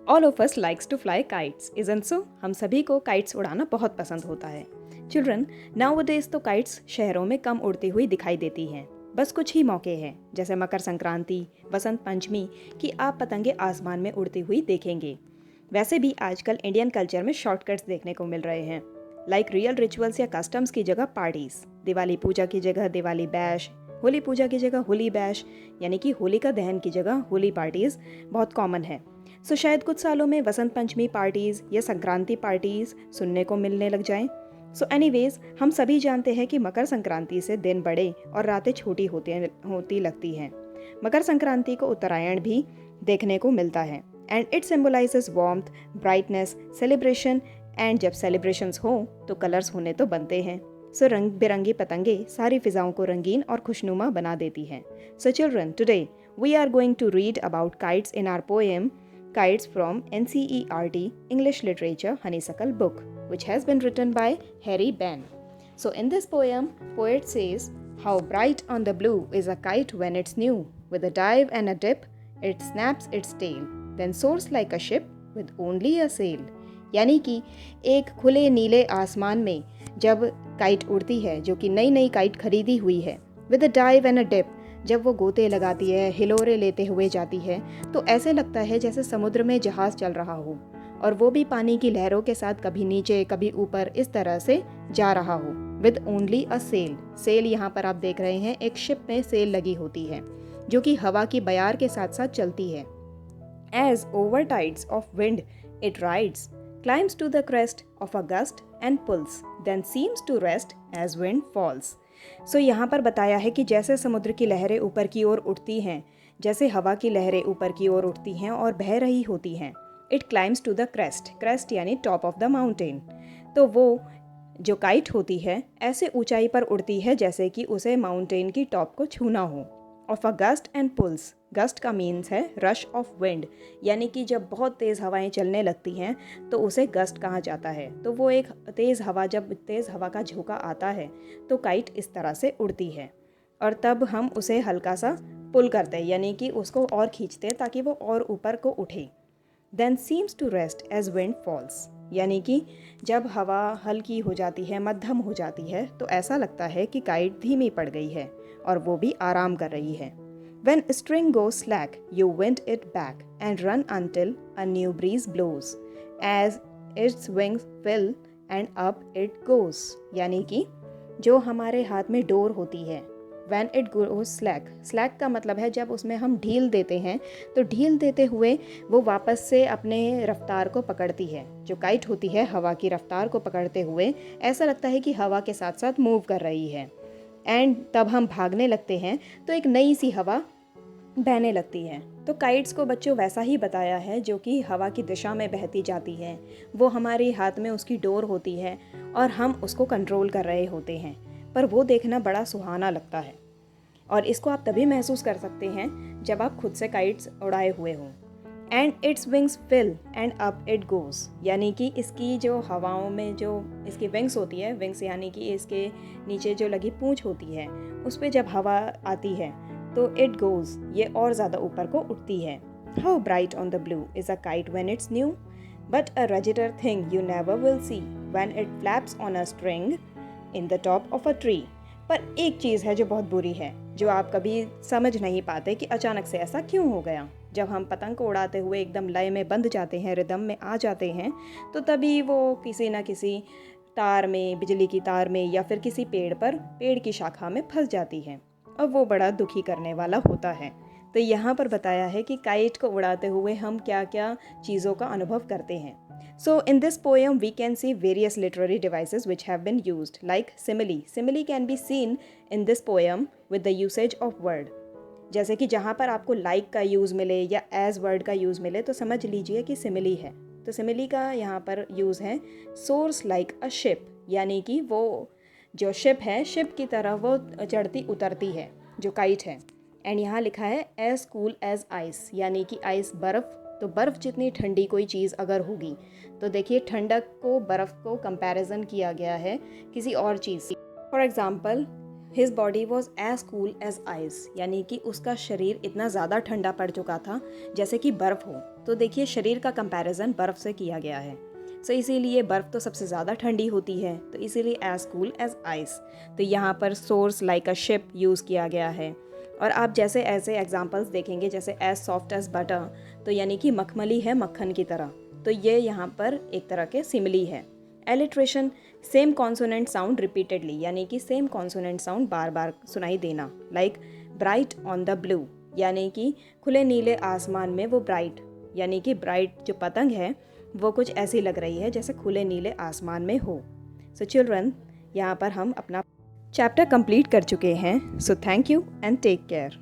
All of us likes to fly kites, isn't so? हम सभी को काइट्स उड़ाना बहुत पसंद होता है। चिल्ड्रन, नाउअडेज तो काइट्स शहरों में कम उड़ती हुई दिखाई देती हैं। बस कुछ ही मौके हैं, जैसे मकर संक्रांति, बसंत पंचमी, कि आप पतंगे आसमान में उड़ती हुई देखेंगे। वैसे भी आजकल इंडियन कल्चर में शॉर्टकट्स देखने को मिल रहे हैं, लाइक रियल रिचुअल्स या कस्टम्स की जगह पार्टीज। दिवाली पूजा की जगह दिवाली बैश, होली पूजा की जगह होली बैश, यानी कि होलिका दहन की जगह होली पार्टीज बहुत कॉमन है। सो शायद कुछ सालों में वसंत पंचमी पार्टीज या संक्रांति पार्टीज सुनने को मिलने लग जाएं। सो एनीवेज, हम सभी जानते हैं कि मकर संक्रांति से दिन बड़े और रातें छोटी होती लगती हैं। मकर संक्रांति को उत्तरायण भी देखने को मिलता है and it symbolizes warmth, brightness, celebration. And जब सेलिब्रेशंस हो तो कलर्स होने तो बनते हैं। सो रंग बिरंगी पतंगे सारी फिजाओं को रंगीन और खुशनुमा बना देती हैं। So children, today we are going to read about kites in our poem Kites from NCERT English Literature Honeysuckle book, which has been written by Harry Ben. So in this poem, poet says, "How bright on the blue is a kite when it's new. With a dive and a dip, it snaps its tail, then soars like a ship with only a sail." यानी कि एक खुले नीले आसमान में जब kite उड़ती है, जो कि नई नई काइट खरीदी हुई है, with a dive and a dip, जब वो गोते लगाती है, हिलोरे लेते हुए जाती है, तो ऐसे लगता है जैसे समुद्र में जहाज चल रहा हो, और वो भी पानी की लहरों के साथ कभी नीचे कभी ऊपर इस तरह से जा रहा हो। With only a sail, sail यहाँ पर आप देख रहे हैं, एक शिप में सेल लगी होती है जो कि हवा की बयार के साथ साथ चलती है। As over tides of wind it rides, climbs to the crest of a gust and pulls, then seems to rest as wind falls. So यहाँ पर बताया है कि जैसे समुद्र की लहरें ऊपर की ओर उठती हैं, जैसे हवा की लहरें ऊपर की ओर उठती हैं और बह रही होती हैं, it climbs to the crest, crest यानी टॉप ऑफ द माउंटेन। तो वो जो काइट होती है ऐसे ऊंचाई पर उड़ती है जैसे कि उसे माउंटेन की टॉप को छूना हो। Of a gust and pulls, gust का मीन्स है रश ऑफ विंड, यानी कि जब बहुत तेज़ हवाएं चलने लगती हैं तो उसे गस्ट कहा जाता है। तो वो एक तेज़ हवा, जब तेज़ हवा का झोंका आता है तो काइट इस तरह से उड़ती है, और तब हम उसे हल्का सा पुल करते हैं, यानी कि उसको और खींचते हैं ताकि वो और ऊपर को उठे। Then seems to rest as wind falls, यानी कि जब हवा हल्की हो जाती है, मध्यम हो जाती है, तो ऐसा लगता है कि काइट धीमी पड़ गई है और वो भी आराम कर रही है। When string goes slack, you wind it back and run until a new breeze blows. As its wings fill and up it goes. यानी कि जो हमारे हाथ में डोर होती है, when it goes slack, slack का मतलब है जब उसमें हम ढील देते हैं, तो ढील देते हुए वो वापस से अपने रफ्तार को पकड़ती है। जो काइट होती है हवा की रफ्तार को पकड़ते हुए ऐसा लगता है कि हवा के साथ साथ मूव कर रही है। एंड तब हम भागने लगते हैं तो एक नई सी हवा बहने लगती है। तो काइट्स को बच्चों वैसा ही बताया है जो कि हवा की दिशा में बहती जाती है। वो हमारे हाथ में उसकी डोर होती है और हम उसको कंट्रोल कर रहे होते हैं, पर वो देखना बड़ा सुहाना लगता है। और इसको आप तभी महसूस कर सकते हैं जब आप खुद से काइट्स उड़ाए हुए हों। And its wings fill and up it goes, यानी कि इसकी जो हवाओं में जो इसकी विंग्स होती है, विंग्स यानी कि इसके नीचे जो लगी पूंछ होती है, उस पर जब हवा आती है तो इट गोज़, ये और ज़्यादा ऊपर को उठती है। How bright on the blue is a kite when it's new, but a raggeder thing you never will see when it flaps on a string in the top of a tree. पर एक चीज़ है जो बहुत बुरी है, जो आप कभी समझ नहीं पाते कि अचानक से ऐसा क्यों हो गया। जब हम पतंग को उड़ाते हुए एकदम लय में बंध जाते हैं, रिदम में आ जाते हैं, तो तभी वो किसी न किसी तार में, बिजली की तार में, या फिर किसी पेड़ की शाखा में फंस जाती है, और वो बड़ा दुखी करने वाला होता है। तो यहाँ पर बताया है कि काइट को उड़ाते हुए हम क्या क्या चीज़ों का अनुभव करते हैं। So in this poem we can see various literary devices which have been used, like simile. Simile can be seen in this poem with the usage of word. जैसे कि जहाँ पर आपको like का यूज़ मिले या as word का use मिले तो समझ लीजिए कि simile है। तो simile का यहाँ पर यूज़ है soars like a ship, यानी कि वो जो शिप है, शिप की तरह वो चढ़ती उतरती है जो काइट है। एंड यहाँ लिखा है as cool as ice, यानी कि आइस बर्फ़, तो बर्फ़ जितनी ठंडी कोई चीज़ अगर होगी, तो देखिए ठंडक को, बर्फ़ को कंपैरिजन किया गया है किसी और चीज़ से। For example, his body was as cool as ice, यानी कि उसका शरीर इतना ज़्यादा ठंडा पड़ चुका था जैसे कि बर्फ़ हो। तो देखिए शरीर का कंपैरिजन बर्फ़ से किया गया है। सो इसीलिए बर्फ़ तो सबसे ज़्यादा ठंडी होती है, तो इसीलिए एज कूल एज आइस। तो यहाँ पर source like a ship use किया गया है। और आप जैसे ऐसे एग्जांपल्स देखेंगे जैसे एज सॉफ्ट एज बटर, तो यानी कि मखमली है मक्खन की तरह। तो ये यहाँ पर एक तरह के सिमिली है। Alliteration, same consonant sound repeatedly, यानी कि सेम कॉन्सोनेंट साउंड बार बार सुनाई देना। Like bright on the blue, यानी कि खुले नीले आसमान में वो ब्राइट, यानी कि ब्राइट जो पतंग है वो कुछ ऐसी लग रही है जैसे खुले नीले आसमान में हो। सो चिल्ड्रन, यहाँ पर हम अपना चैप्टर कंप्लीट कर चुके हैं। So thank you and take care.